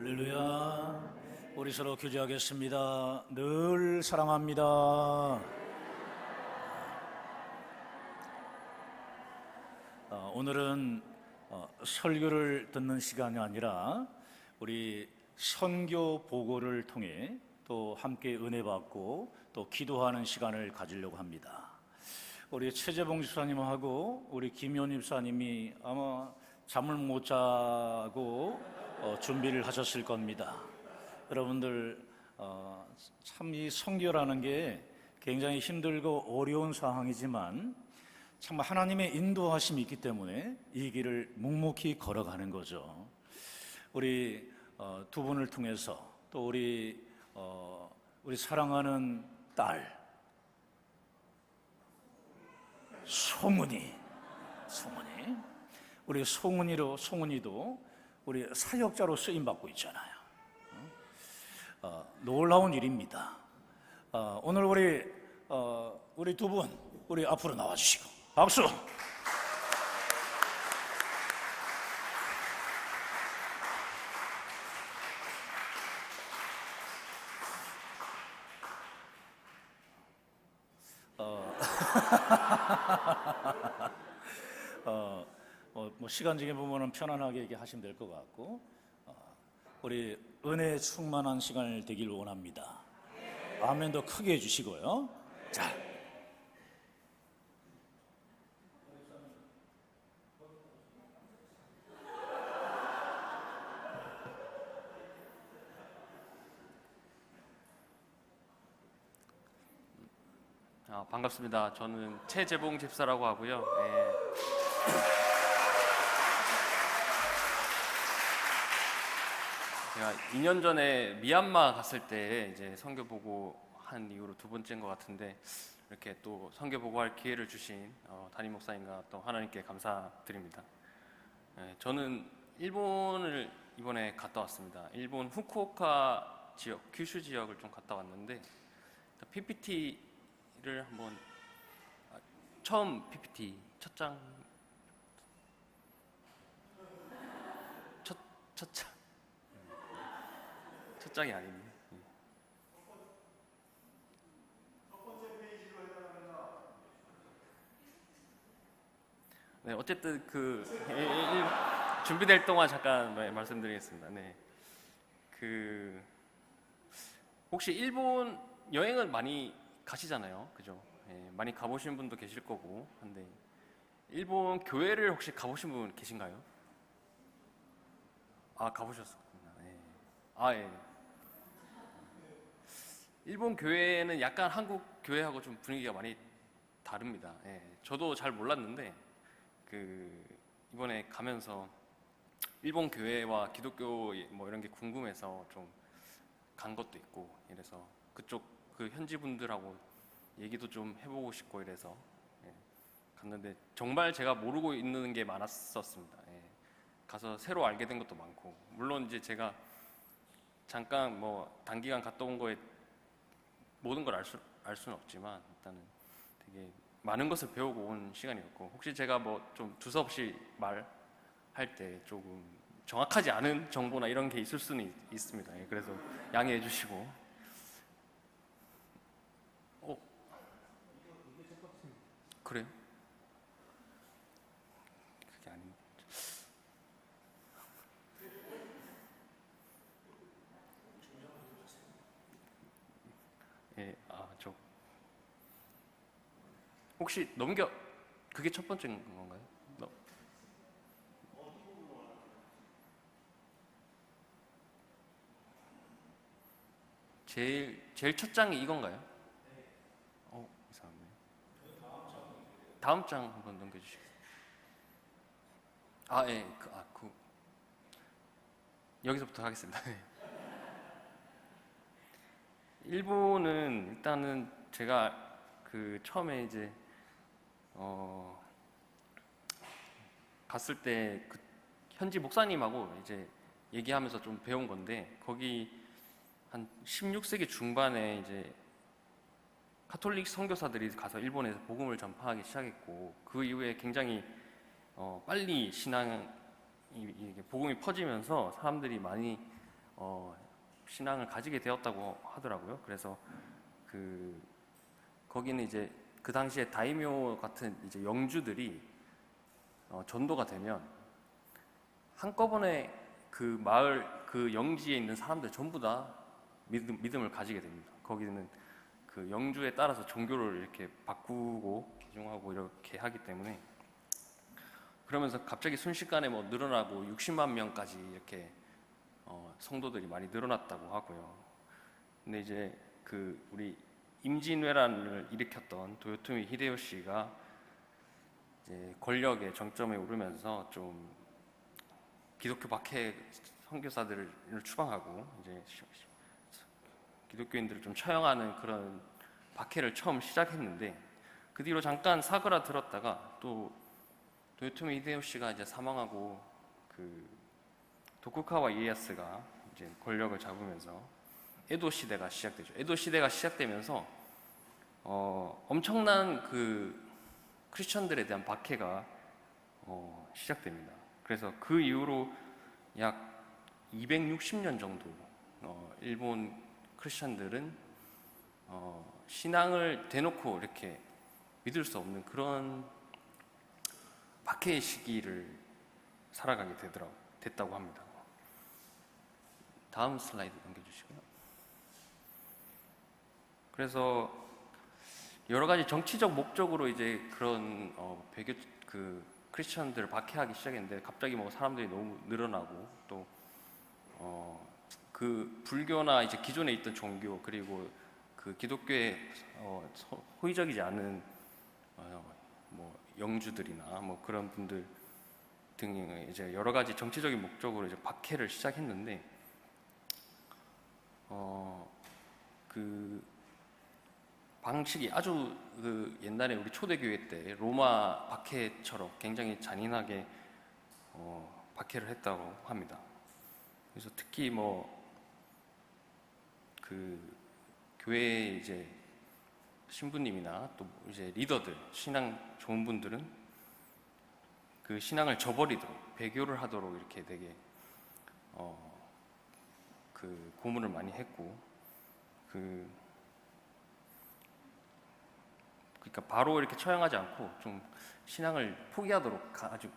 할렐루야. 우리 서로 교제하겠습니다. 늘 사랑합니다. 오늘은 설교를 듣는 시간이 아니라 우리 선교 보고를 통해 또 함께 은혜 받고 또 기도하는 시간을 가지려고 합니다. 우리 최재봉 집사님하고 우리 김효원 집사님이 아마 잠을 못 자고 준비를 하셨을 겁니다. 여러분들 참 이 선교라는 게 굉장히 힘들고 어려운 상황이지만 정말 하나님의 인도하심이 있기 때문에 이 길을 묵묵히 걸어가는 거죠. 우리 두 분을 통해서 또 우리 사랑하는 딸 송은이 우리 송은이도 우리 사역자로 쓰임 받고 있잖아요. 놀라운 일입니다. 오늘 우리 두 분 우리 앞으로 나와 주시고 박수. 시간적인 부분은 편안하게 얘기하시면 될 것 같고 우리 은혜 충만한 시간을 되길 원합니다. 아멘도 크게 해주시고요. 자, 반갑습니다. 저는 최재봉 집사라고 하고요. 제가 2년 전에 미얀마 갔을 때 이제 선교 보고 한 이후로 두 번째인 것 같은데 이렇게 또 선교 보고할 기회를 주신 담임 목사님과 또 하나님께 감사드립니다. 저는 일본을 이번에 갔다 왔습니다. 일본 후쿠오카 지역, 규슈 지역을 좀 갔다 왔는데 PPT를 한번 처음 PPT 첫 장이 아니네요. 네, 어쨌든 준비될 동안 잠깐 말씀드리겠습니다. 네, 혹시 일본 여행을 많이 가시잖아요, 그죠? 네, 많이 가보신 분도 계실 거고 한데 일본 교회를 혹시 가보신 분 계신가요? 가보셨구나. 네. 예. 일본 교회는 약간 한국 교회하고 좀 분위기가 많이 다릅니다. 저도 잘 몰랐는데 이번에 가면서 일본 교회와 기독교 뭐 이런 게 궁금해서 좀 간 것도 있고 이래서 그쪽 현지 분들하고 얘기도 좀 해보고 싶고 이래서 갔는데 정말 제가 모르고 있는 게 많았었습니다. 가서 새로 알게 된 것도 많고 물론 이제 제가 잠깐 단기간 갔다 온 거에 모든 걸 알 수는 없지만 일단은 되게 많은 것을 배우고 온 시간이었고 혹시 제가 좀 두서없이 말할 때 조금 정확하지 않은 정보나 이런 게 있을 수는 있습니다. 그래서 양해해 주시고. 그래요? 그게 아닌데. 혹시 그게 첫 번째인 건가요? 제일 첫 장이 이건가요? 이상하네. 다음 장 한번 넘겨주시겠어요? 여기서부터 하겠습니다. 일본은 일단은 제가 처음에 이제 갔을 때 현지 목사님하고 이제 얘기하면서 좀 배운 건데 거기 한 16세기 중반에 이제 카톨릭 선교사들이 가서 일본에서 복음을 전파하기 시작했고 그 이후에 굉장히 빨리 복음이 퍼지면서 사람들이 많이 신앙을 가지게 되었다고 하더라고요. 그래서 거기는 이제 그 당시에 다이묘 같은 이제 영주들이 전도가 되면 한꺼번에 그 마을 그 영지에 있는 사람들 전부 다 믿음을 가지게 됩니다. 거기는 그 영주에 따라서 종교를 이렇게 바꾸고 개종하고 이렇게 하기 때문에, 그러면서 갑자기 순식간에 뭐 늘어나고 60만 명까지 이렇게 성도들이 많이 늘어났다고 하고요. 근데 이제 우리 임진왜란을 일으켰던 도요토미 히데요시가 이제 권력의 정점에 오르면서 좀 기독교 박해 선교사들을 추방하고 이제 기독교인들을 좀 처형하는 그런 박해를 처음 시작했는데, 그 뒤로 잠깐 사그라들었다가 또 도요토미 히데요시가 이제 사망하고 도쿠가와 이에야스가 이제 권력을 잡으면서 에도 시대가 시작되죠. 에도 시대가 시작되면서 엄청난 크리스천들에 대한 박해가 시작됩니다. 그래서 그 이후로 약 260년 정도 일본 크리스천들은 신앙을 대놓고 이렇게 믿을 수 없는 그런 박해의 시기를 살아가게 됐다고 합니다. 다음 슬라이드 넘겨주시고요. 그래서 여러 가지 정치적 목적으로 이제 그런 배교 크리스천들을 박해하기 시작했는데, 갑자기 뭐 사람들이 너무 늘어나고 또 불교나 이제 기존에 있던 종교, 그리고 기독교에 호의적이지 않은 뭐 영주들이나 뭐 그런 분들 등의 이제 여러 가지 정치적인 목적으로 이제 박해를 시작했는데, 방식이 아주 옛날에 우리 초대교회 때 로마 박해처럼 굉장히 잔인하게 박해를 했다고 합니다. 그래서 특히 교회의 이제 신부님이나 또 이제 리더들, 신앙 좋은 분들은 그 신앙을 저버리도록, 배교를 하도록 이렇게 되게 고문을 많이 했고, 그러니까 바로 이렇게 처형하지 않고 좀 신앙을 포기하도록 아주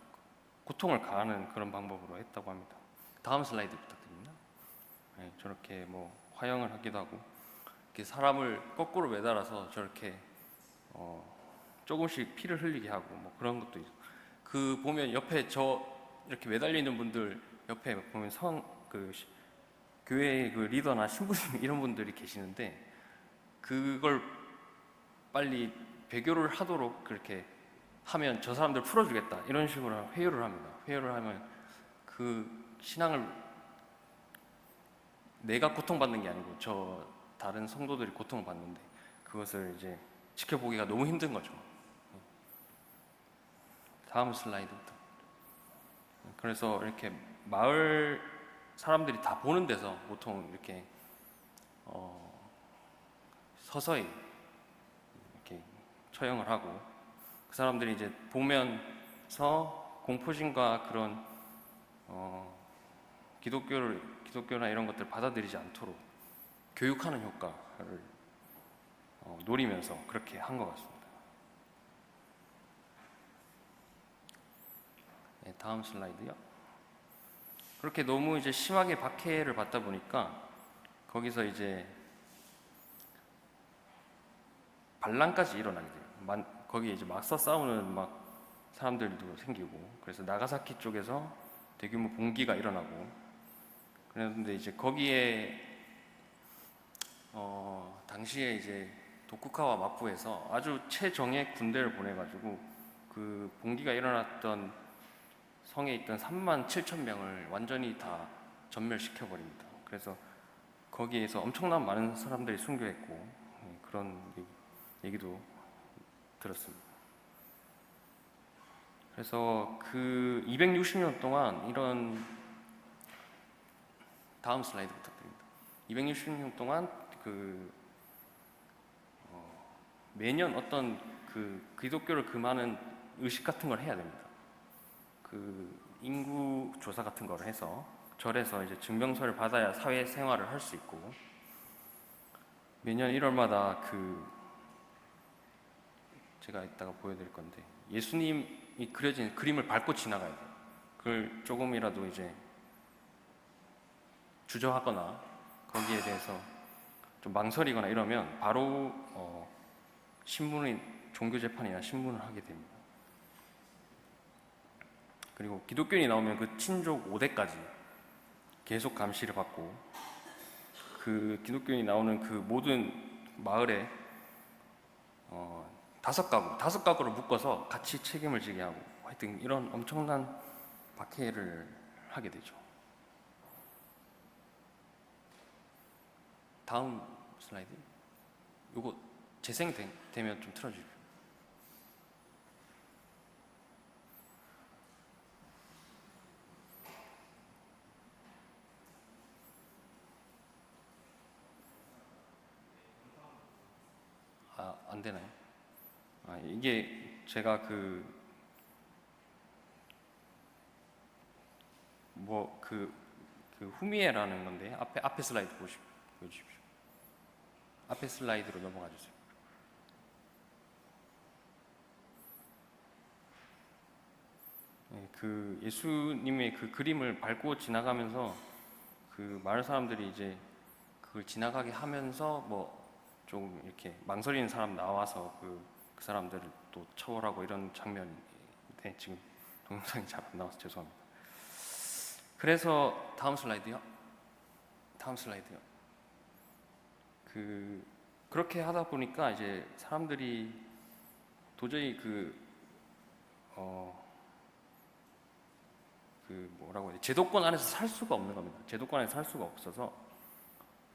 고통을 가하는 그런 방법으로 했다고 합니다. 다음 슬라이드 부탁드립니다. 네, 저렇게 화형을 하기도 하고, 이렇게 사람을 거꾸로 매달아서 저렇게 조금씩 피를 흘리게 하고 그런 것도 있고, 보면 옆에 이렇게 매달리는 분들 옆에 보면 교회의 리더나 신부님 이런 분들이 계시는데, 그걸 빨리 배교를 하도록 그렇게 하면 저 사람들 풀어주겠다 이런 식으로 회유를 합니다. 회유를 하면 신앙을 내가 고통받는 게 아니고 다른 성도들이 고통을 받는데, 그것을 이제 지켜보기가 너무 힘든 거죠. 다음 슬라이드부터. 그래서 이렇게 마을 사람들이 다 보는 데서 보통 이렇게 서서히 이렇게 처형을 하고, 그 사람들이 이제 보면서 공포심과 그런 기독교나 이런 것들을 받아들이지 않도록 교육하는 효과를 노리면서 그렇게 한 것 같습니다. 네, 다음 슬라이드요. 그렇게 너무 이제 심하게 박해를 받다 보니까 거기서 이제 반란까지 일어나게 돼요. 거기에 이제 맞서 싸우는 사람들도 생기고, 그래서 나가사키 쪽에서 대규모 봉기가 일어나고, 그런데 이제 거기에 당시에 이제 도쿠가와 마부에서 아주 최정예 군대를 보내가지고 그 봉기가 일어났던 성에 있던 3만 7천 명을 완전히 다 전멸시켜버립니다. 그래서 거기에서 엄청난 많은 사람들이 순교했고, 그런 얘기도 들었습니다. 그래서 260년 동안 다음 슬라이드 부탁드립니다. 260년 동안 매년 어떤 기독교를 금하는 의식 같은 걸 해야 됩니다. 인구 조사 같은 걸 해서 절에서 이제 증명서를 받아야 사회생활을 할 수 있고, 매년 1월마다 제가 이따가 보여드릴 건데 예수님이 그려진 그림을 밟고 지나가야 돼요. 그걸 조금이라도 이제 주저하거나 거기에 대해서 좀 망설이거나 이러면 바로 종교재판이나 신문을 하게 됩니다. 그리고 기독교인이 나오면 그 친족 5대까지 계속 감시를 받고, 그 기독교인이 나오는 그 모든 마을에 5가구를 묶어서 같이 책임을 지게 하고, 하여튼 이런 엄청난 박해를 하게 되죠. 다음 슬라이드. 요거 재생되면 좀 틀어주십시오. 안 되나요? 이게 제가 후미에라는 건데, 앞에 슬라이드 보여주십시오. 앞에 슬라이드로 넘어가 주세요. 그 예수님의 그 그림을 밟고 지나가면서 그 많은 사람들이 이제 그걸 지나가게 하면서 뭐 좀 이렇게 망설이는 사람 나와서 그 사람들을 또 처벌하고 이런 장면인데, 지금 동영상이 잘 안 나와서 죄송합니다. 그래서 다음 슬라이드요. 그렇게 하다 보니까 이제 사람들이 도저히 뭐라고 해야 돼? 제도권 안에서 살 수가 없는 겁니다. 제도권 안에서 살 수가 없어서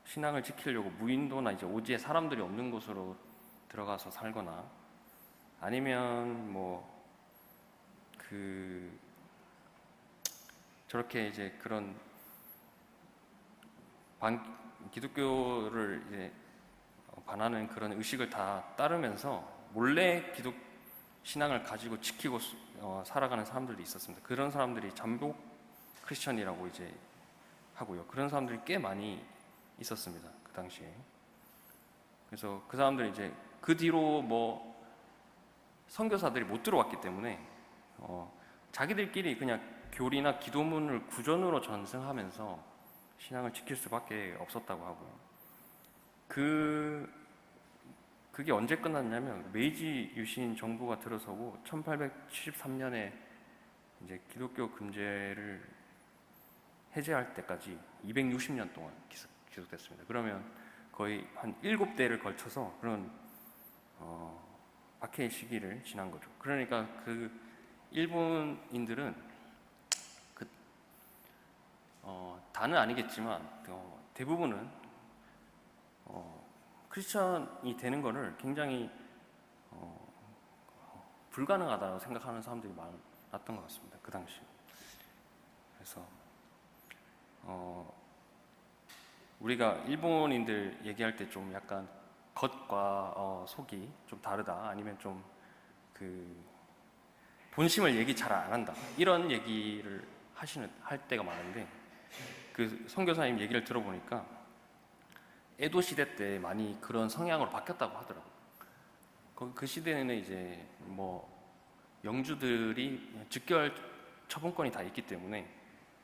신앙을 지키려고 무인도나 이제 오지에 사람들이 없는 곳으로 들어가서 살거나, 아니면 저렇게 이제 그런 기독교를 이제 반하는 그런 의식을 다 따르면서 몰래 신앙을 가지고 지키고 살아가는 사람들도 있었습니다. 그런 사람들이 잠복 크리스천이라고 이제 하고요. 그런 사람들이 꽤 많이 있었습니다, 그 당시에. 그래서 그 사람들이 이제 그 뒤로 선교사들이 못 들어왔기 때문에 자기들끼리 그냥 교리나 기도문을 구전으로 전승하면서 신앙을 지킬 수밖에 없었다고 하고요. 그게 언제 끝났냐면 메이지 유신 정부가 들어서고 1873년에 이제 기독교 금제를 해제할 때까지 260년 동안 지속됐습니다. 그러면 거의 한 7대를 걸쳐서 그런 박해의 시기를 지난 거죠. 그러니까 그 일본인들은 다는 아니겠지만 대부분은 크리스천이 되는 거를 굉장히 불가능하다고 생각하는 사람들이 많았던 것 같습니다, 그 당시. 그래서 우리가 일본인들 얘기할 때 좀 약간 겉과 속이 좀 다르다, 아니면 좀 본심을 얘기 잘 안 한다, 이런 얘기를 할 때가 많은데, 그 선교사님 얘기를 들어보니까 에도 시대 때 많이 그런 성향으로 바뀌었다고 하더라고요. 그 시대에는 이제 영주들이 즉결 처분권이 다 있기 때문에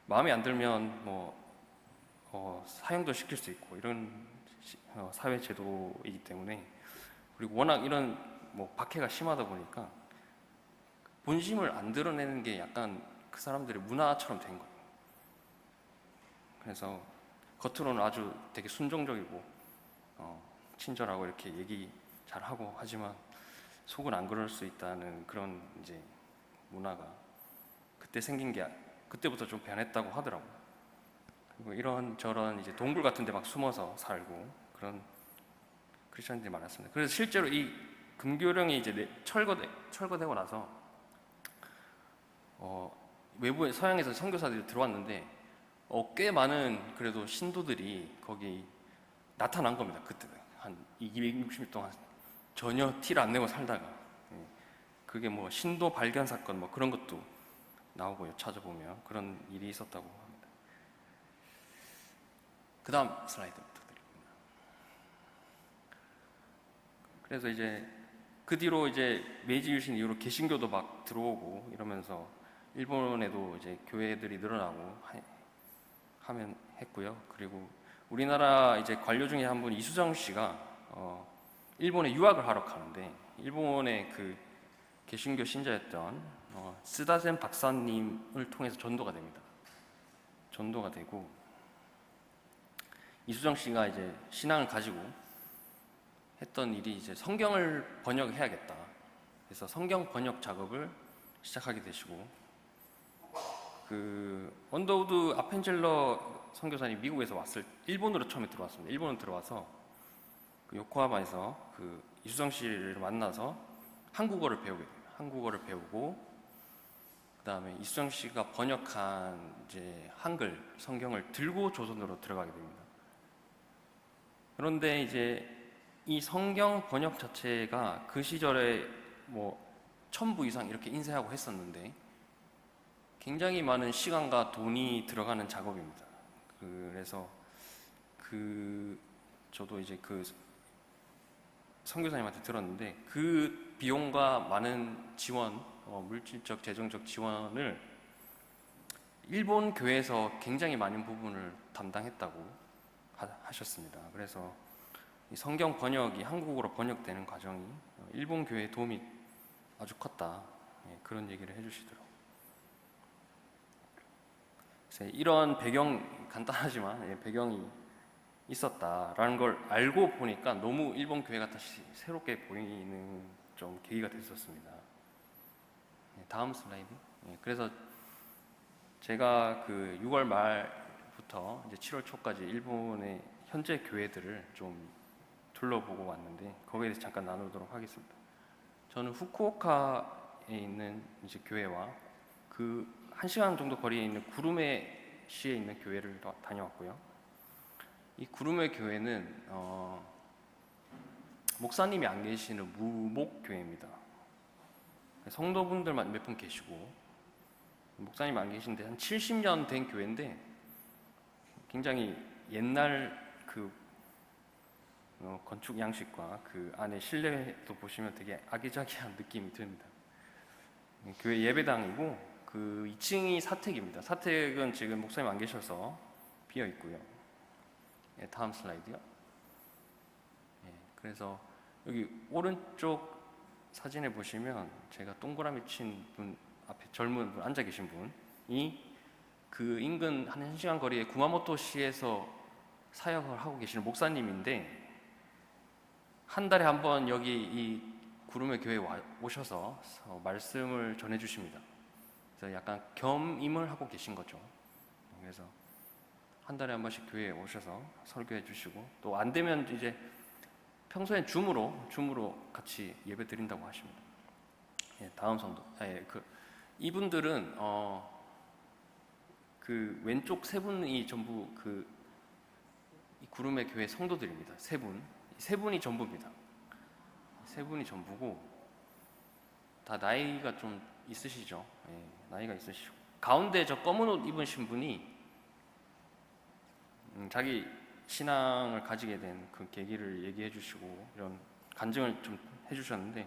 마음에 안 들면 사형도 시킬 수 있고 이런 사회 제도이기 때문에, 그리고 워낙 이런 박해가 심하다 보니까 본심을 안 드러내는 게 약간 그 사람들의 문화처럼 된 거예요. 그래서 겉으로는 아주 되게 순종적이고 친절하고 이렇게 얘기 잘하고 하지만 속은 안 그럴 수 있다는 그런 이제 문화가 그때 생긴 게 그때부터 좀 변했다고 하더라고요. 그리고 이런 저런 이제 동굴 같은 데 막 숨어서 살고 그런 크리스천들이 많았습니다. 그래서 실제로 이 금교령이 이제 철거되고 나서 외부에 서양에서 선교사들이 들어왔는데 꽤 많은 그래도 신도들이 거기 나타난 겁니다. 그때 한 260일 동안 전혀 티를 안 내고 살다가, 그게 신도 발견 사건 그런 것도 나오고요. 찾아보면 그런 일이 있었다고 합니다. 그 다음 슬라이드 부탁드립니다. 그래서 이제 그 뒤로 이제 메이지 유신 이후로 개신교도 막 들어오고 이러면서 일본에도 이제 교회들이 늘어나고 하면 했고요. 그리고 우리나라 이제 관료 중에 한 분 이수정 씨가 일본에 유학을 하러 가는데 일본의 그 개신교 신자였던 스다센 박사님을 통해서 전도가 됩니다. 전도가 되고 이수정 씨가 이제 신앙을 가지고 했던 일이 이제 성경을 번역해야겠다. 그래서 성경 번역 작업을 시작하게 되시고 그 언더우드 아펜젤러 선교사님 미국에서 일본으로 처음에 들어왔습니다. 일본으로 들어와서 그 요코하마에서 그 이수정 씨를 만나서 한국어를 배우게 돼요. 한국어를 배우고 그 다음에 이수정 씨가 번역한 이제 한글 성경을 들고 조선으로 들어가게 됩니다. 그런데 이제 이 성경 번역 자체가 그 시절에 뭐 1000부 이상 이렇게 인쇄하고 했었는데 굉장히 많은 시간과 돈이 들어가는 작업입니다. 그래서 저도 이제 그 선교사님한테 들었는데 그 비용과 많은 지원, 물질적, 재정적 지원을 일본 교회에서 굉장히 많은 부분을 담당했다고 하셨습니다. 그래서 이 성경 번역이 한국어로 번역되는 과정이 일본 교회의 도움이 아주 컸다. 그런 얘기를 해주시더라고요. 그래서 이런 배경, 간단하지만 배경이 있었다라는 걸 알고 보니까 너무 일본 교회가 다시 새롭게 보이는 좀 계기가 됐었습니다. 다음 슬라이드. 그래서 제가 그 6월 말부터 이제 7월 초까지 일본의 현재 교회들을 좀 둘러보고 왔는데 거기에 대해서 잠깐 나누도록 하겠습니다. 저는 후쿠오카에 있는 이제 교회와 그 1시간 정도 거리에 있는 구루메시에 있는 교회를 다녀왔고요. 이 구루메 교회는 목사님이 안 계시는 무목교회입니다. 성도분들만 몇 분 계시고 목사님 안 계신데 한 70년 된 교회인데 굉장히 옛날 그 건축 양식과 그 안에 실내도 보시면 되게 아기자기한 느낌이 듭니다. 교회 예배당이고 그 2층이 사택입니다. 사택은 지금 목사님 안 계셔서 비어 있고요. 다음 슬라이드요. 그래서 여기 오른쪽 사진에 보시면 제가 동그라미 친 분 앞에 젊은 분 앉아 계신 분이 그 인근 한 1시간 거리에 구마모토시에서 사역을 하고 계시는 목사님인데 한 달에 한 번 여기 이 구름의 교회에 오셔서 말씀을 전해 주십니다. 그래서 약간 겸임을 하고 계신 거죠. 그래서 한 달에 한 번씩 교회에 오셔서 설교해 주시고 또 안 되면 이제 평소엔 줌으로 같이 예배 드린다고 하십니다. 다음 성도. 이분들은 그 왼쪽 세 분이 전부 이 구름의 교회 성도들입니다. 세 분이 전부입니다. 세 분이 전부고 다 나이가 좀 있으시죠. 나이가 있으시고 가운데 저 검은 옷 입으신 분이 자기 신앙을 가지게 된 그 계기를 얘기해 주시고 이런 간증을 좀 해주셨는데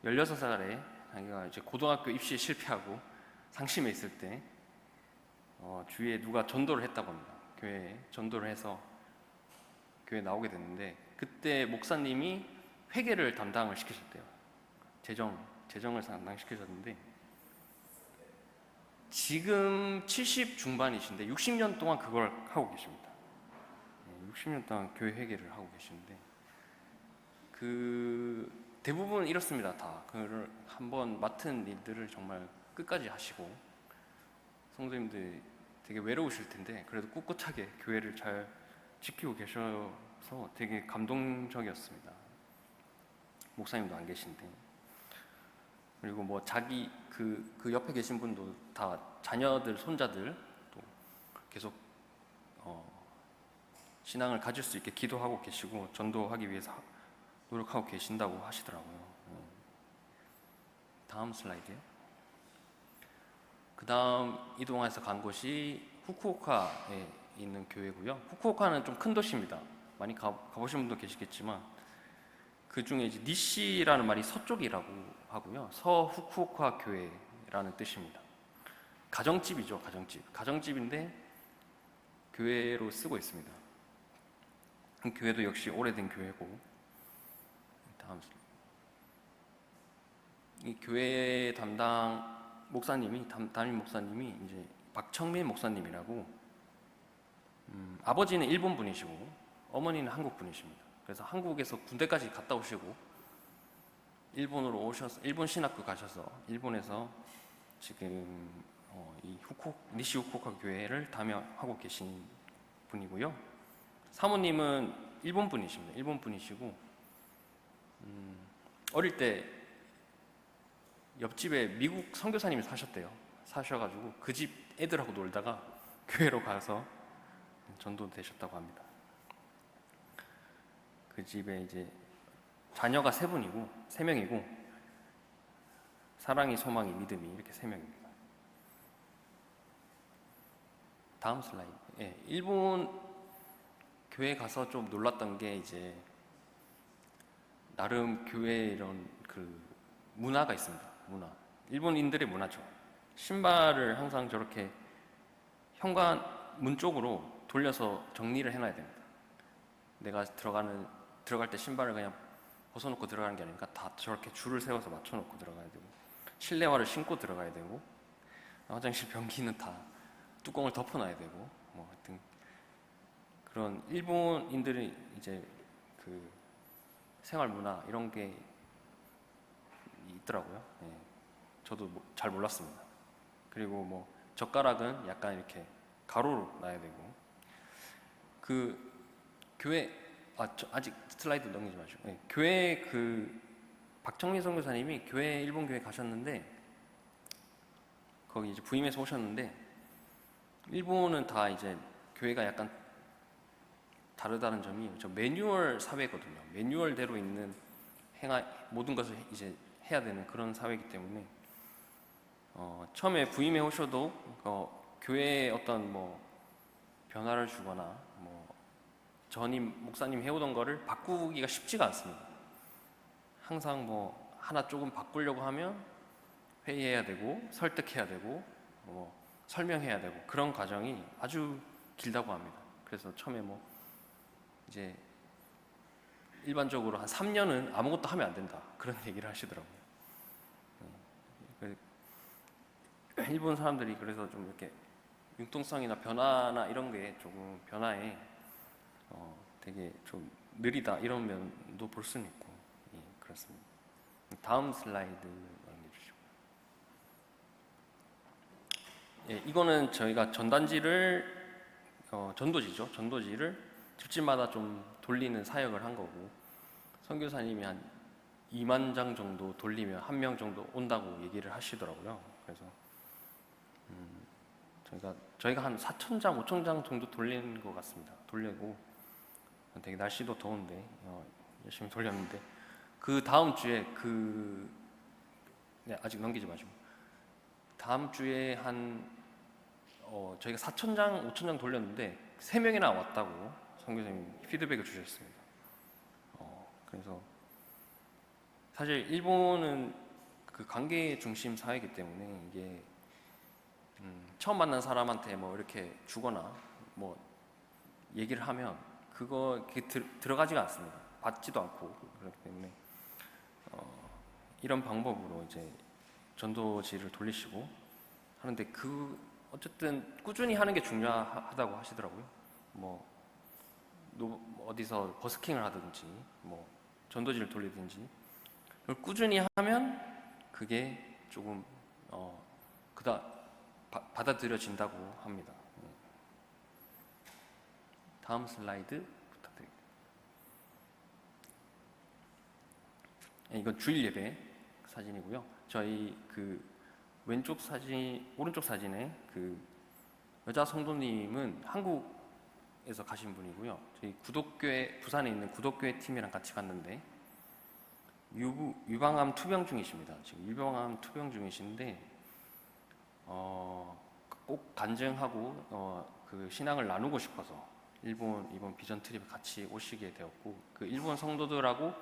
16살에 자기가 이제 고등학교 입시에 실패하고 상심해 있을 때 주위에 누가 전도를 했다고 합니다. 교회에 전도를 해서 교회에 나오게 됐는데 그때 목사님이 회계를 담당을 시키셨대요. 재정을 담당시키셨는데 지금 70 중반이신데 60년 동안 그걸 하고 계십니다. 60년 동안 교회 회계를 하고 계시는데 그 대부분 이렇습니다. 다 그를 한번 맡은 일들을 정말 끝까지 하시고 성도님들 되게 외로우실 텐데 그래도 꿋꿋하게 교회를 잘 지키고 계셔서 되게 감동적이었습니다. 목사님도 안 계신데 그리고 뭐 자기 그 옆에 계신 분도 다 자녀들, 손자들 또 계속 신앙을 가질 수 있게 기도하고 계시고 전도하기 위해서 노력하고 계신다고 하시더라고요. 다음 슬라이드요. 그 다음 이동해서 간 곳이 후쿠오카에 있는 교회고요. 후쿠오카는 좀 큰 도시입니다. 많이 가보신 분도 계시겠지만 그 중에 이제 니시라는 말이 서쪽이라고 하고요. 서후쿠오카 교회라는 뜻입니다. 가정집이죠, 가정집. 가정집인데 교회로 쓰고 있습니다. 교회도 역시 오래된 교회고. 다음 슬라이드. 이 교회 담당 목사님이 담임 목사님이 이제 박청민 목사님이라고 아버지는 일본 분이시고 어머니는 한국 분이십니다. 그래서 한국에서 군대까지 갔다 오시고 일본으로 오셔서 일본 신학교 가셔서 일본에서 지금 이 니시 후쿠오카 교회를 담임하고 계신 분이고요. 사모님은 일본 분이십니다. 일본 분이시고 어릴 때 옆집에 미국 선교사님이 사셨대요. 사셔가지고 그 집 애들하고 놀다가 교회로 가서 전도되셨다고 합니다. 그 집에 이제 자녀가 세 명이고 사랑이, 소망이, 믿음이 이렇게 3명입니다. 다음 슬라이드. 예, 일본 교회 가서 좀 놀랐던 게 이제 나름 교회 이런 그 문화가 있습니다. 문화. 일본인들의 문화죠. 신발을 항상 저렇게 현관 쪽으로 돌려서 정리를 해놔야 됩니다. 내가 들어갈 때 신발을 그냥 벗어놓고 들어가는 게 아니니까 다 저렇게 줄을 세워서 맞춰놓고 들어가야 되고 실내화를 신고 들어가야 되고 화장실 변기는 다 뚜껑을 덮어놔야 되고 뭐 하여튼 그런 일본인들이 이제 그 생활 문화 이런 게 있더라고요. 예. 저도 잘 몰랐습니다. 그리고 뭐 젓가락은 약간 이렇게 가로로 놔야 되고 그 교회 아직 슬라이드 넘기지 마시고 교회 그 박정민 선교사님이 일본 교회 가셨는데 거기 이제 부임해서 오셨는데 일본은 다 이제 교회가 약간 다르다는 점이 저 매뉴얼 사회거든요. 매뉴얼대로 있는 모든 것을 이제 해야 되는 그런 사회이기 때문에 처음에 부임해 오셔도 교회에 어떤 뭐 변화를 주거나 뭐 전임 목사님 해오던 거를 바꾸기가 쉽지가 않습니다. 항상 뭐 하나 조금 바꾸려고 하면 회의해야 되고 설득해야 되고 뭐 설명해야 되고 그런 과정이 아주 길다고 합니다. 그래서 처음에 뭐 이제 일반적으로 한 3년은 아무것도 하면 안 된다 그런 얘기를 하시더라고요. 일본 사람들이 그래서 좀 이렇게 융통성이나 변화나 이런 게 조금 변화에 되게 좀 느리다 이런 면도 볼 수는 있고 예, 그렇습니다. 다음 슬라이드 넘겨주시고 예, 이거는 저희가 전도지를 집집마다 좀 돌리는 사역을 한 거고 선교사님이 한 2만 장 정도 돌리면 1명 정도 온다고 얘기를 하시더라고요. 그래서 저희가 한 4,000장, 5,000장 정도 돌린 것 같습니다. 돌리고 되게 날씨도 더운데 열심히 돌렸는데 그 다음 주에 아직 넘기지 마시고 다음 주에 저희가 4,000장, 5,000장 돌렸는데 3명이나 왔다고 선교사님 피드백을 주셨습니다. 그래서 사실 일본은 그 관계 중심 사회이기 때문에 이게 처음 만난 사람한테 뭐 이렇게 주거나 뭐 얘기를 하면 그거 들어가지가 않습니다. 받지도 않고 그렇기 때문에 이런 방법으로 이제 전도지를 돌리시고 하는데 어쨌든 꾸준히 하는 게 중요하다고 하시더라고요. 뭐 어디서 버스킹을 하든지 뭐 전도지를 돌리든지 그걸 꾸준히 하면 그게 조금 받아들여진다고 합니다. 다음 슬라이드 부탁드립니다. 이건 주일 예배 사진이고요. 저희 오른쪽 사진에 여자 성도님은 한국에서 가신 분이고요. 저희 부산에 있는 구독교회 팀이랑 같이 갔는데 유방암 투병 중이십니다. 지금 유방암 투병 중이신데 꼭 간증하고 그 신앙을 나누고 싶어서 이번 비전 트립에 같이 오시게 되었고, 그 일본 성도들하고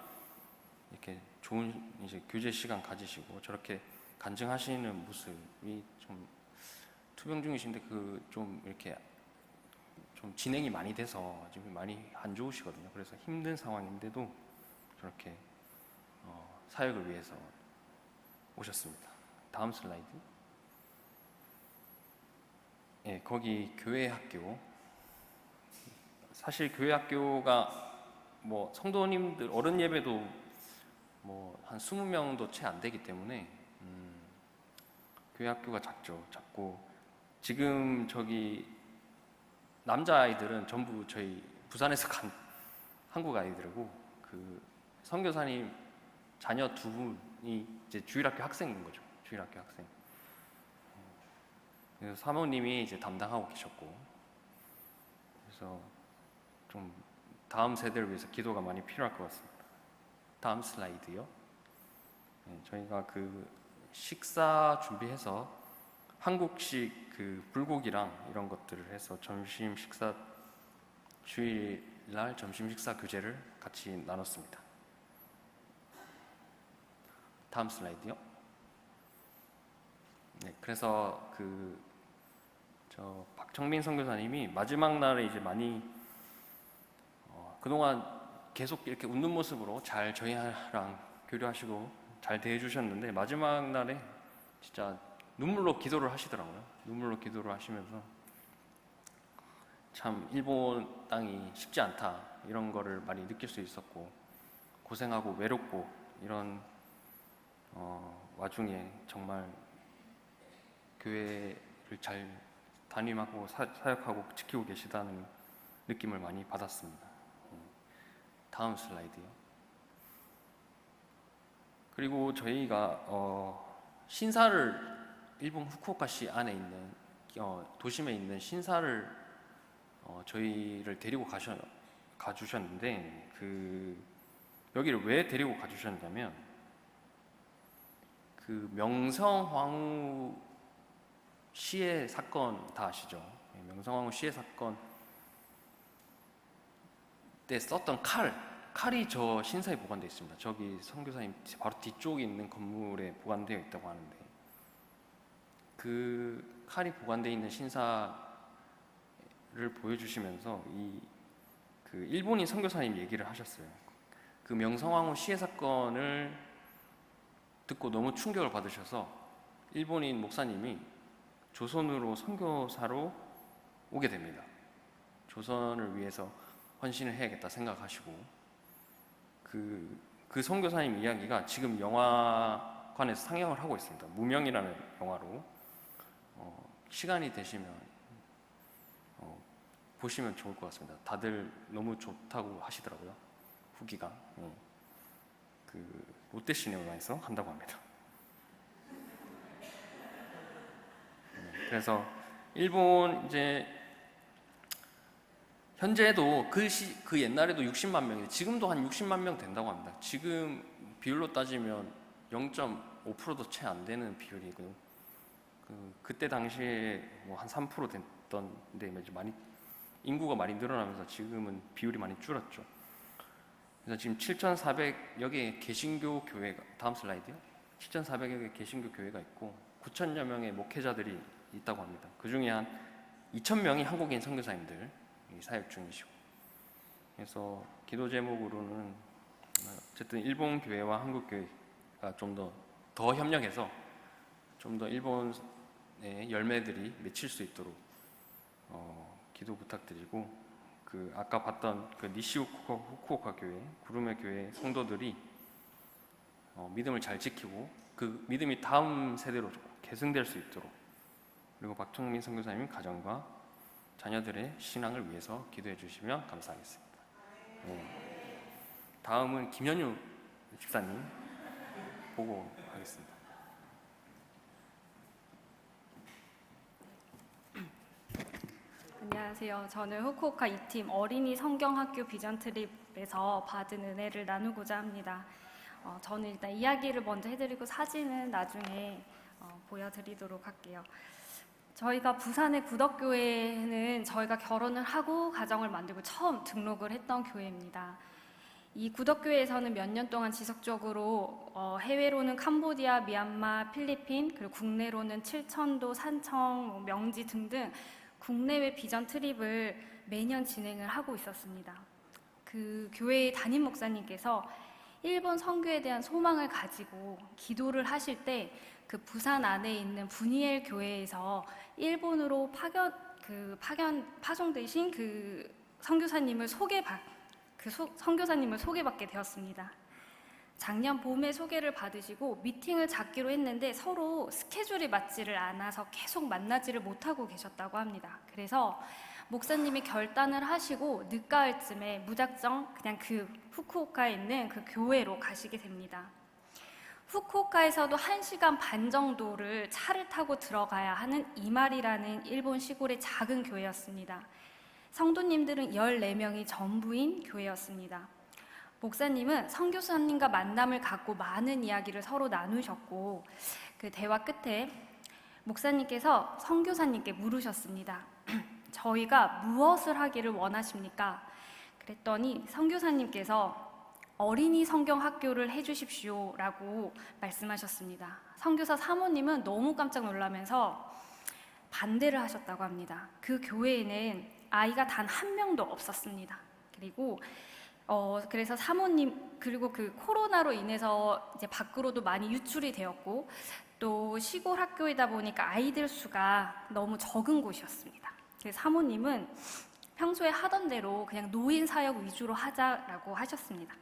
이렇게 좋은 이제 교제 시간 가지시고 저렇게 간증하시는 모습이 좀 투병 중이신데 그 좀 이렇게 좀 진행이 많이 돼서 지금 많이 안 좋으시거든요. 그래서 힘든 상황인데도 저렇게 사역을 위해서 오셨습니다. 다음 슬라이드. 예, 거기 교회 학교. 사실 교회 학교가 뭐 성도님들 어른 예배도 뭐 한 20명도 채 안 되기 때문에 교회 학교가 작고 지금 저기 남자 아이들은 전부 저희 부산에서 간 한국 아이들이고 그 선교사님 자녀 두 분이 이제 주일학교 학생인 거죠. 주일학교 학생. 그래서 사모님이 이제 담당하고 계셨고, 그래서 좀 다음 세대를 위해서 기도가 많이 필요할 것 같습니다. 다음 슬라이드요. 네, 저희가 그 식사 준비해서 한국식 그 불고기랑 이런 것들을 해서 점심 식사 주일날 점심 식사 교제를 같이 나눴습니다. 다음 슬라이드요. 네, 그래서 저 박정민 선교사님이 마지막 날에 이제 많이 그동안 계속 이렇게 웃는 모습으로 잘 저희랑 교류하시고 잘 대해주셨는데 마지막 날에 진짜 눈물로 기도를 하시더라고요. 눈물로 기도를 하시면서 참 일본 땅이 쉽지 않다 이런 거를 많이 느낄 수 있었고 고생하고 외롭고 이런 와중에 정말 교회를 잘 담임하고 사역하고 지키고 계시다는 느낌을 많이 받았습니다. 다음 슬라이드요. 그리고 저희가 신사를 일본 후쿠오카시 안에 있는 도심에 있는 신사를 저희를 데리고 가주셨는데 여기를 왜 데리고 가주셨냐면 그 명성황후 시해 사건 다 아시죠? 명성황후 시해 사건 때 썼던 칼이 저 신사에 보관되어 있습니다. 저기 선교사님 바로 뒤쪽에 있는 건물에 보관되어 있다고 하는데 그 칼이 보관되어 있는 신사를 보여주시면서 그 일본인 선교사님 얘기를 하셨어요. 그 명성황후 시해 사건을 듣고 너무 충격을 받으셔서 일본인 목사님이 조선으로 선교사로 오게 됩니다. 조선을 위해서 헌신을 해야겠다 생각하시고 그 선교사님 이야기가 지금 영화관에서 상영을 하고 있습니다. 무명이라는 영화로 시간이 되시면 보시면 좋을 것 같습니다. 다들 너무 좋다고 하시더라고요. 후기가 그 롯데시네마에서 한다고 합니다. 그래서 일본 이제 현재도 그 옛날에도 60만 명인데 지금도 한 60만 명 된다고 합니다. 지금 비율로 따지면 0.5%도 채 안 되는 비율이고요. 그때 당시에 뭐 한 3% 됐던데 이제 인구가 많이 늘어나면서 지금은 비율이 많이 줄었죠. 그래서 지금 7,400여 개의 개신교 교회가 다음 슬라이드요. 7,400여 개의 개신교 교회가 있고 9,000여 명의 목회자들이 있다고 합니다. 그 중에 한 2,000명이 한국인 선교사님들 사역 중이시고, 그래서 기도 제목으로는 어쨌든 일본 교회와 한국 교회가 좀 더 협력해서 좀 더 일본의 열매들이 맺힐 수 있도록 기도 부탁드리고, 아까 봤던 그 니시 후쿠오카 교회, 구름의 교회 성도들이 믿음을 잘 지키고 그 믿음이 다음 세대로 계승될 수 있도록, 그리고 박정민 선교사님 가정과 자녀들의 신앙을 위해서 기도해 주시면 감사하겠습니다. 다음은 김현유 집사님 보고 하겠습니다. 안녕하세요. 저는 후쿠오카 2팀 어린이 성경학교 비전 트립에서 받은 은혜를 나누고자 합니다. 저는 일단 이야기를 먼저 해드리고 사진은 나중에 보여드리도록 할게요. 저희가 부산의 구덕교회는 저희가 결혼을 하고 가정을 만들고 처음 등록을 했던 교회입니다. 이 구덕교회에서는 몇 년 동안 지속적으로 해외로는 캄보디아, 미얀마, 필리핀, 그리고 국내로는 칠천도, 산청, 명지 등등 국내외 비전 트립을 매년 진행을 하고 있었습니다. 그 교회의 담임 목사님께서 일본 선교에 대한 소망을 가지고 기도를 하실 때 그 부산 안에 있는 분이엘 교회에서 일본으로 파송되신 그 선교사님을 소개받게 되었습니다. 작년 봄에 소개를 받으시고 미팅을 잡기로 했는데 서로 스케줄이 맞지를 않아서 계속 만나지를 못하고 계셨다고 합니다. 그래서 목사님이 결단을 하시고 늦가을쯤에 무작정 그냥 그 후쿠오카에 있는 그 교회로 가시게 됩니다. 후쿠오카에서도 1시간 반 정도를 차를 타고 들어가야 하는 이마리라는 일본 시골의 작은 교회였습니다. 성도님들은 14명이 전부인 교회였습니다. 목사님은 선교사님과 만남을 갖고 많은 이야기를 서로 나누셨고 그 대화 끝에 목사님께서 선교사님께 물으셨습니다. 저희가 무엇을 하기를 원하십니까? 그랬더니 선교사님께서 어린이 성경학교를 해주십시오 라고 말씀하셨습니다. 선교사 사모님은 너무 깜짝 놀라면서 반대를 하셨다고 합니다. 그 교회에는 아이가 단 한 명도 없었습니다. 그래서 사모님, 그리고 그 코로나로 인해서 이제 밖으로도 많이 유출이 되었고 또 시골 학교이다 보니까 아이들 수가 너무 적은 곳이었습니다. 그래서 사모님은 평소에 하던 대로 그냥 노인 사역 위주로 하자라고 하셨습니다.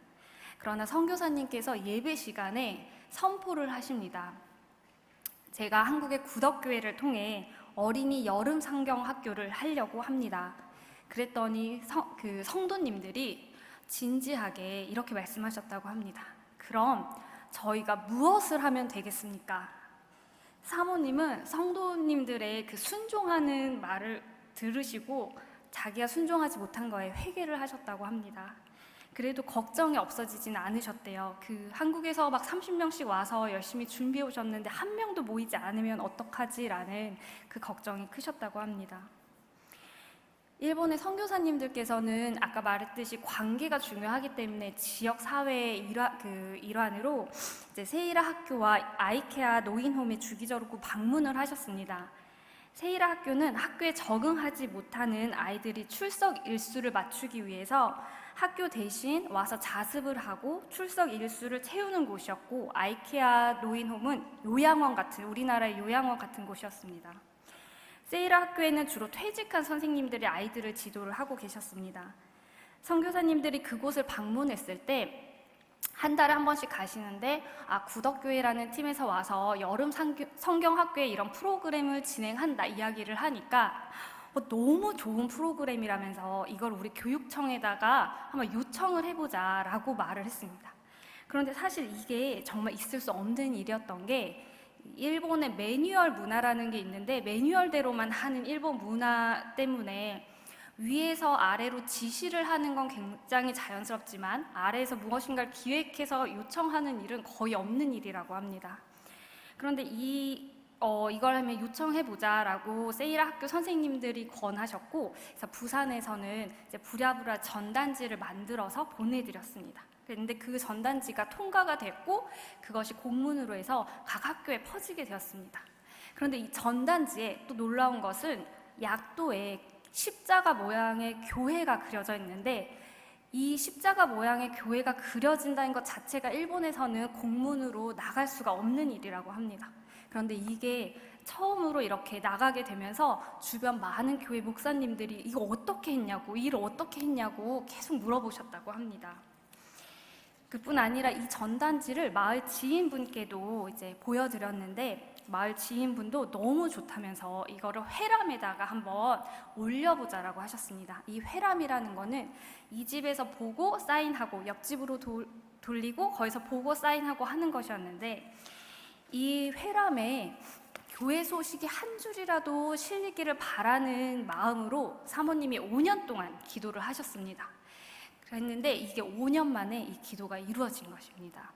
그러나 선교사님께서 예배 시간에 선포를 하십니다. 제가 한국의 구덕교회를 통해 어린이 여름 성경 학교를 하려고 합니다. 그랬더니 그 성도님들이 진지하게 이렇게 말씀하셨다고 합니다. 그럼 저희가 무엇을 하면 되겠습니까? 사모님은 성도님들의 그 순종하는 말을 들으시고 자기가 순종하지 못한 거에 회개를 하셨다고 합니다. 그래도 걱정이 없어지지는 않으셨대요. 그 한국에서 막 30명씩 와서 열심히 준비해 오셨는데 한 명도 모이지 않으면 어떡하지라는 그 걱정이 크셨다고 합니다. 일본의 선교사님들께서는 아까 말했듯이 관계가 중요하기 때문에 지역 사회의 일환으로 이제 세이라 학교와 아이케아 노인홈에 주기적으로 방문을 하셨습니다. 세이라 학교는 학교에 적응하지 못하는 아이들이 출석 일수를 맞추기 위해서 학교 대신 와서 자습을 하고 출석 일수를 채우는 곳이었고, 아이케아 노인홈은 요양원 같은, 우리나라의 요양원 같은 곳이었습니다. 세이라 학교에는 주로 퇴직한 선생님들이 아이들을 지도를 하고 계셨습니다. 선교사님들이 그곳을 방문했을 때 한 달에 한 번씩 가시는데, 구덕교회라는 팀에서 와서 여름 성경학교에 이런 프로그램을 진행한다 이야기를 하니까 너무 좋은 프로그램이라면서 이걸 우리 교육청에다가 한번 요청을 해보자 라고 말을 했습니다. 그런데 사실 이게 정말 있을 수 없는 일이었던 게, 일본의 매뉴얼 문화라는 게 있는데 매뉴얼대로만 하는 일본 문화 때문에 위에서 아래로 지시를 하는 건 굉장히 자연스럽지만 아래에서 무엇인가를 기획해서 요청하는 일은 거의 없는 일이라고 합니다. 그런데 이걸 하면 요청해보자라고 세이라 학교 선생님들이 권하셨고, 그래서 부산에서는 이제 부랴부랴 전단지를 만들어서 보내드렸습니다. 그런데 그 전단지가 통과가 됐고 그것이 공문으로 해서 각 학교에 퍼지게 되었습니다. 그런데 이 전단지에 또 놀라운 것은 약도에 십자가 모양의 교회가 그려져 있는데, 이 십자가 모양의 교회가 그려진다는 것 자체가 일본에서는 공문으로 나갈 수가 없는 일이라고 합니다. 그런데 이게 처음으로 이렇게 나가게 되면서 주변 많은 교회 목사님들이 이거 어떻게 했냐고, 이 일을 어떻게 했냐고 계속 물어보셨다고 합니다. 그뿐 아니라 이 전단지를 마을 지인분께도 이제 보여드렸는데, 마을 지인분도 너무 좋다면서 이거를 회람에다가 한번 올려보자라고 하셨습니다. 이 회람이라는 거는 이 집에서 보고 사인하고 옆집으로 돌리고 거기서 보고 사인하고 하는 것이었는데, 이 회람에 교회 소식이 한 줄이라도 실리기를 바라는 마음으로 사모님이 5년 동안 기도를 하셨습니다. 그랬는데 이게 5년 만에 이 기도가 이루어진 것입니다.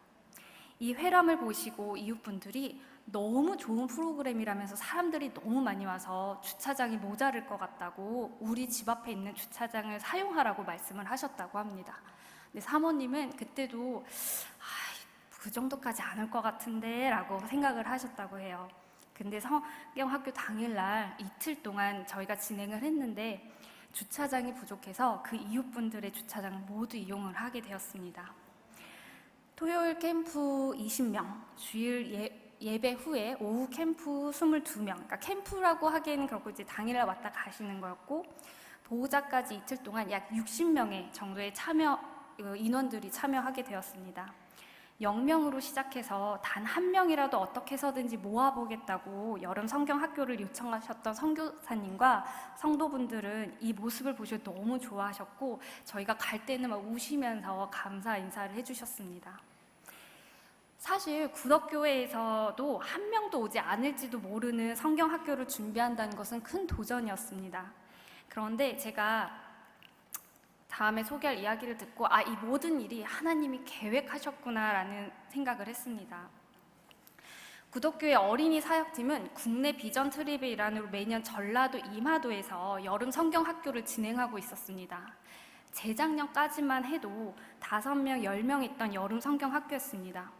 이 회람을 보시고 이웃분들이 너무 좋은 프로그램이라면서 사람들이 너무 많이 와서 주차장이 모자랄 것 같다고 우리 집 앞에 있는 주차장을 사용하라고 말씀을 하셨다고 합니다. 근데 사모님은 그때도 그 정도까지 안 올 것 같은데 라고 생각을 하셨다고 해요. 근데 성경학교 당일날 이틀 동안 저희가 진행을 했는데 주차장이 부족해서 그 이웃분들의 주차장을 모두 이용을 하게 되었습니다. 토요일 캠프 20명, 주일 예배 후에 오후 캠프 22명, 그러니까 캠프라고 하기에는 그렇고 이제 당일날 왔다 가시는 거였고, 보호자까지 이틀 동안 약 60명의 정도의 인원들이 참여하게 되었습니다. 0명으로 시작해서 단 한 명이라도 어떻게 해서든지 모아보겠다고 여름 성경 학교를 요청하셨던 선교사님과 성도분들은 이 모습을 보시고 너무 좋아하셨고 저희가 갈 때는 막 우시면서 감사 인사를 해주셨습니다. 사실 구덕교회에서도 한 명도 오지 않을지도 모르는 성경 학교를 준비한다는 것은 큰 도전이었습니다. 그런데 제가 다음에 소개할 이야기를 듣고 이 모든 일이 하나님이 계획하셨구나라는 생각을 했습니다. 구덕교회 어린이 사역팀은 국내 비전 트립의 일환으로 매년 전라도 임하도에서 여름 성경 학교를 진행하고 있었습니다. 재작년까지만 해도 5명, 10명 있던 여름 성경 학교였습니다.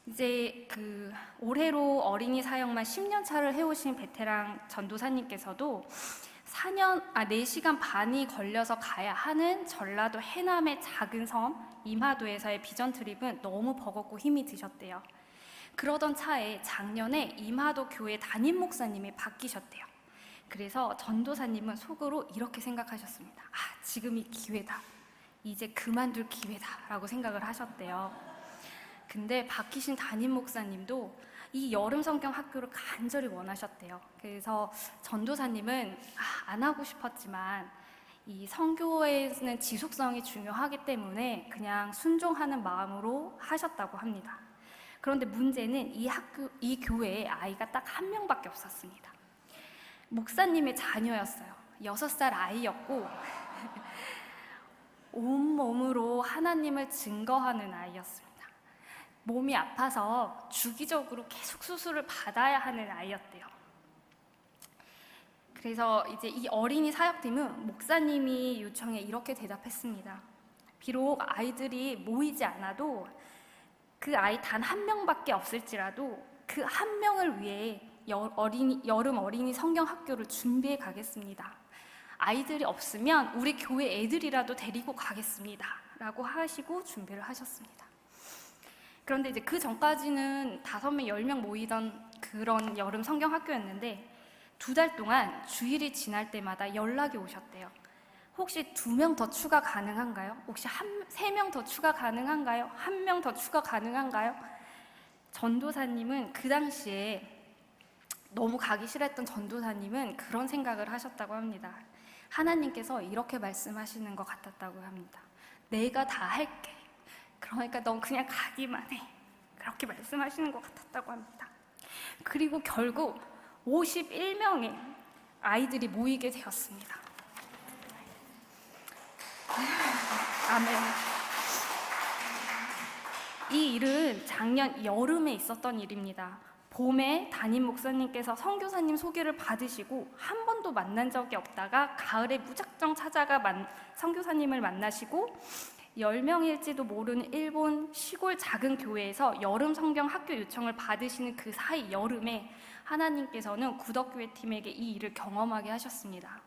이제 올해로 어린이 사역만 10년 차를 해오신 베테랑 전도사님께서도 4시간 반이 걸려서 가야 하는 전라도 해남의 작은 섬 임하도에서의 비전 트립은 너무 버겁고 힘이 드셨대요. 그러던 차에 작년에 임하도 교회 담임 목사님이 바뀌셨대요. 그래서 전도사님은 속으로 이렇게 생각하셨습니다. 지금이 기회다. 이제 그만둘 기회다 라고 생각을 하셨대요. 근데 바뀌신 담임 목사님도 이 여름 성경 학교를 간절히 원하셨대요. 그래서 전도사님은 안 하고 싶었지만 이 선교에는 지속성이 중요하기 때문에 그냥 순종하는 마음으로 하셨다고 합니다. 그런데 문제는 이 교회에 아이가 딱 한 명밖에 없었습니다. 목사님의 자녀였어요. 6살 아이였고 온몸으로 하나님을 증거하는 아이였습니다. 몸이 아파서 주기적으로 계속 수술을 받아야 하는 아이였대요. 그래서 이제 이 어린이 사역팀은 목사님이 요청에 이렇게 대답했습니다. 비록 아이들이 모이지 않아도 그 아이 단 한 명밖에 없을지라도 그 한 명을 위해 여름 어린이 성경 학교를 준비해 가겠습니다. 아이들이 없으면 우리 교회 애들이라도 데리고 가겠습니다. 라고 하시고 준비를 하셨습니다. 그런데 이제 그 전까지는 5명, 10명 모이던 그런 여름 성경 학교였는데 2달 동안 주일이 지날 때마다 연락이 오셨대요. 혹시 2명 더 추가 가능한가요? 혹시 3명 더 추가 가능한가요? 1명 더 추가 가능한가요? 전도사님은 그 당시에 너무 가기 싫었던 전도사님은 그런 생각을 하셨다고 합니다. 하나님께서 이렇게 말씀하시는 것 같았다고 합니다. 내가 다 할게. 그러니까 넌 그냥 가기만 해. 그렇게 말씀하시는 것 같았다고 합니다. 그리고 결국 51명의 아이들이 모이게 되었습니다. 아멘. 이 일은 작년 여름에 있었던 일입니다. 봄에 담임 목사님께서 선교사님 소개를 받으시고 한 번도 만난 적이 없다가 가을에 무작정 찾아가 선교사님을 만나시고 10명일지도 모르는 일본 시골 작은 교회에서 여름 성경 학교 요청을 받으시는 그 사이 여름에 하나님께서는 구덕교회 팀에게 이 일을 경험하게 하셨습니다.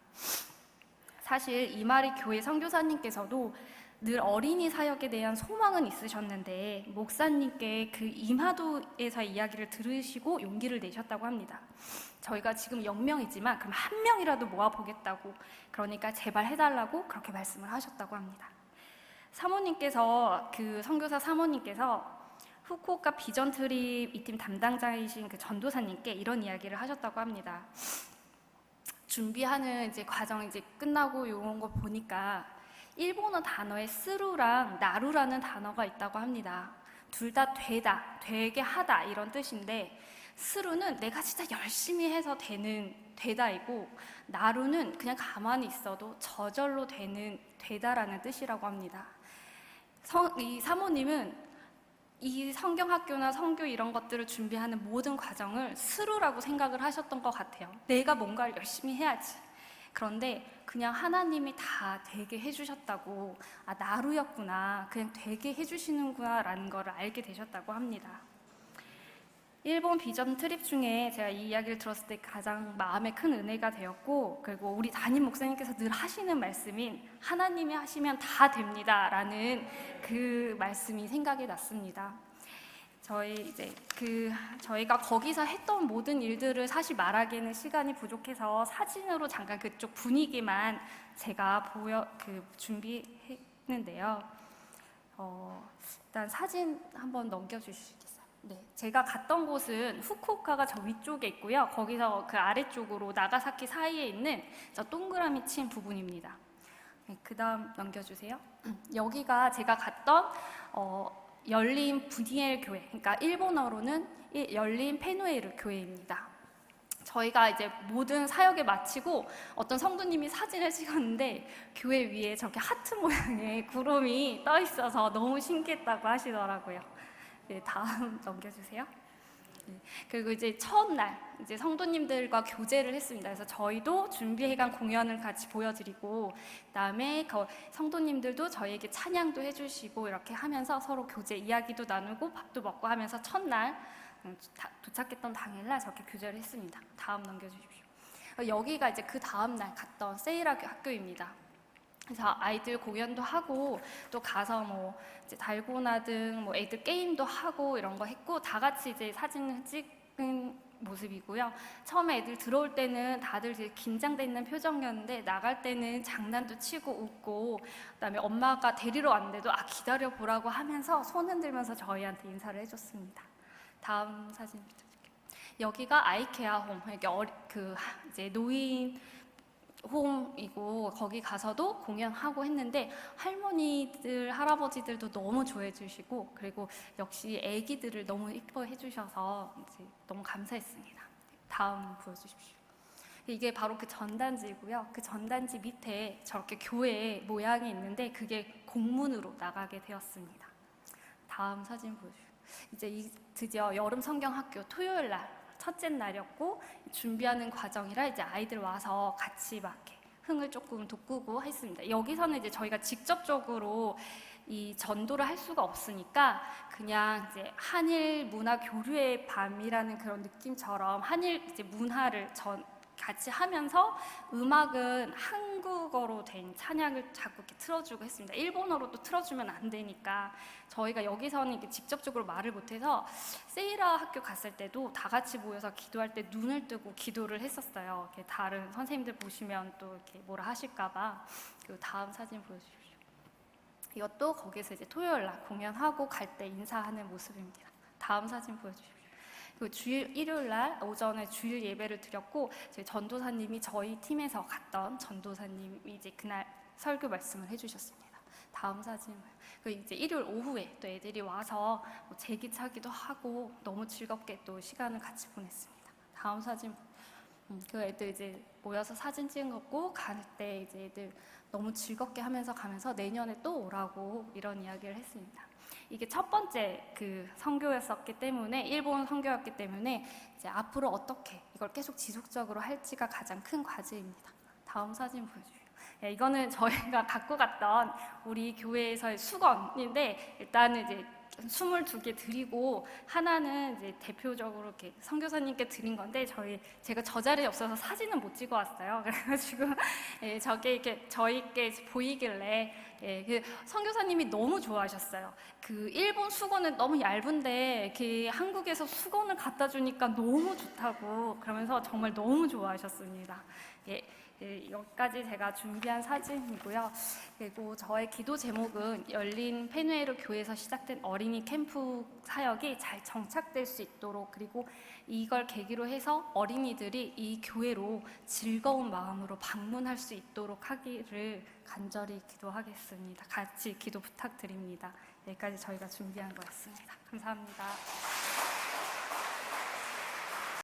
사실 이마리 교회 선교사님께서도 늘 어린이 사역에 대한 소망은 있으셨는데 목사님께 그 임하도에서 이야기를 들으시고 용기를 내셨다고 합니다. 저희가 지금 0명이지만 그럼 1명이라도 모아보겠다고, 그러니까 제발 해달라고 그렇게 말씀을 하셨다고 합니다. 사모님께서, 그 선교사 사모님께서 후쿠오카 비전 트립 이 팀 담당자이신 그 전도사님께 이런 이야기를 하셨다고 합니다. 준비하는 이제 과정 이제 끝나고 이런 거 보니까 일본어 단어에 스루랑 나루라는 단어가 있다고 합니다. 둘 다 되다, 되게 하다 이런 뜻인데 스루는 내가 진짜 열심히 해서 되는 되다이고 나루는 그냥 가만히 있어도 저절로 되는 되다라는 뜻이라고 합니다. 이 사모님은 이 성경학교나 성교 이런 것들을 준비하는 모든 과정을 스루라고 생각을 하셨던 것 같아요. 내가 뭔가를 열심히 해야지. 그런데 그냥 하나님이 다 되게 해주셨다고, 아, 나루였구나, 그냥 되게 해주시는구나 라는 걸 알게 되셨다고 합니다. 일본 비전 트립 중에 제가 이 이야기를 들었을 때 가장 마음에 큰 은혜가 되었고, 그리고 우리 담임 목사님께서 늘 하시는 말씀인 하나님이 하시면 다 됩니다 라는 그 말씀이 생각이 났습니다. 저희가 거기서 했던 모든 일들을 사실 말하기에는 시간이 부족해서 사진으로 잠깐 그쪽 분위기만 제가 준비했는데요. 일단 사진 한번 넘겨주시겠어요? 네, 제가 갔던 곳은 후쿠오카가 저 위쪽에 있고요. 거기서 그 아래쪽으로 나가사키 사이에 있는 저 동그라미 친 부분입니다. 네, 그 다음 넘겨주세요. 여기가 제가 갔던 열린 부니엘 교회, 그러니까 일본어로는 열린 페누에르 교회입니다. 저희가 이제 모든 사역을 마치고 어떤 성도님이 사진을 찍었는데 교회 위에 저렇게 하트 모양의 구름이 떠 있어서 너무 신기했다고 하시더라고요. 네, 다음 넘겨주세요. 네, 그리고 이제 첫날 이제 성도님들과 교제를 했습니다. 그래서 저희도 준비해간 공연을 같이 보여드리고, 그다음에 성도님들도 저희에게 찬양도 해주시고 이렇게 하면서 서로 교제 이야기도 나누고 밥도 먹고 하면서 첫날 도착했던 당일날 저렇게 교제를 했습니다. 다음 넘겨주십시오. 여기가 이제 그 다음날 갔던 세이라 학교입니다. 그래서 아이들 공연도 하고 또 가서 뭐 이제 달고나 등 뭐 애들 게임도 하고 이런 거 했고, 다 같이 이제 사진을 찍은 모습이고요. 처음에 애들 들어올 때는 다들 되게 긴장돼 있는 표정이었는데 나갈 때는 장난도 치고 웃고, 그다음에 엄마가 데리러 왔는데도 기다려 보라고 하면서 손 흔들면서 저희한테 인사를 해줬습니다. 다음 사진 부탁드릴게요. 여기가 아이케아 홈, 이게 이제 노인 홈이고, 거기 가서도 공연하고 했는데 할머니들, 할아버지들도 너무 좋아해 주시고, 그리고 역시 애기들을 너무 이뻐해 주셔서 이제 너무 감사했습니다. 다음 보여주십시오. 이게 바로 그 전단지이고요. 그 전단지 밑에 저렇게 교회 모양이 있는데 그게 공문으로 나가게 되었습니다. 다음 사진 보여주십시오. 이제 드디어 여름 성경학교 토요일 날 첫째 날이었고, 준비하는 과정이라 이제 아이들 와서 같이 막 이렇게 흥을 조금 돋구고 했습니다. 여기서는 이제 저희가 직접적으로 이 전도를 할 수가 없으니까 그냥 이제 한일 문화 교류의 밤이라는 그런 느낌처럼 한일 이제 문화를 같이 하면서 음악은 한국어로 된 찬양을 자꾸 이렇게 틀어주고 했습니다. 일본어로도 틀어주면 안 되니까 저희가 여기서는 이렇게 직접적으로 말을 못해서 세이라 학교 갔을 때도 다 같이 모여서 기도할 때 눈을 뜨고 기도를 했었어요. 이렇게 다른 선생님들 보시면 또 이렇게 뭐라 하실까봐. 그리고 다음 사진 보여주십시오. 이것도 거기서 이제 토요일 날 공연하고 갈 때 인사하는 모습입니다. 다음 사진 보여주십시오. 그 주일 일요일 날 오전에 주일 예배를 드렸고, 저희 전도사님이 저희 팀에서 갔던 전도사님이 이제 그날 설교 말씀을 해주셨습니다. 다음 사진. 그 이제 일요일 오후에 또 애들이 와서 뭐 제기차기도 하고 너무 즐겁게 또 시간을 같이 보냈습니다. 다음 사진. 그 애들 이제 모여서 사진 찍은 거고, 갈 때 이제 애들 너무 즐겁게 하면서 가면서 내년에 또 오라고 이런 이야기를 했습니다. 이게 첫 번째 그 선교였었기 때문에, 일본 선교였기 때문에 이제 앞으로 어떻게 이걸 계속 지속적으로 할지가 가장 큰 과제입니다. 다음 사진 보여주세요. 네, 이거는 저희가 갖고 갔던 우리 교회에서의 수건인데, 일단은 이제 22개 드리고 하나는 이제 대표적으로 이렇게 선교사님께 드린 건데, 제가 저 자리에 없어서 사진은 못 찍어 왔어요. 그래가지고 저게 이렇게 저희께 보이길래 그 선교사님이 너무 좋아하셨어요. 그 일본 수건은 너무 얇은데 이렇게 한국에서 수건을 갖다 주니까 너무 좋다고 그러면서 정말 너무 좋아하셨습니다. 여기까지 제가 준비한 사진이고요. 그리고 저의 기도 제목은 열린 페누에르 교회에서 시작된 어린이 캠프 사역이 잘 정착될 수 있도록, 그리고 이걸 계기로 해서 어린이들이 이 교회로 즐거운 마음으로 방문할 수 있도록 하기를 간절히 기도하겠습니다. 같이 기도 부탁드립니다. 여기까지 저희가 준비한 거였습니다. 감사합니다.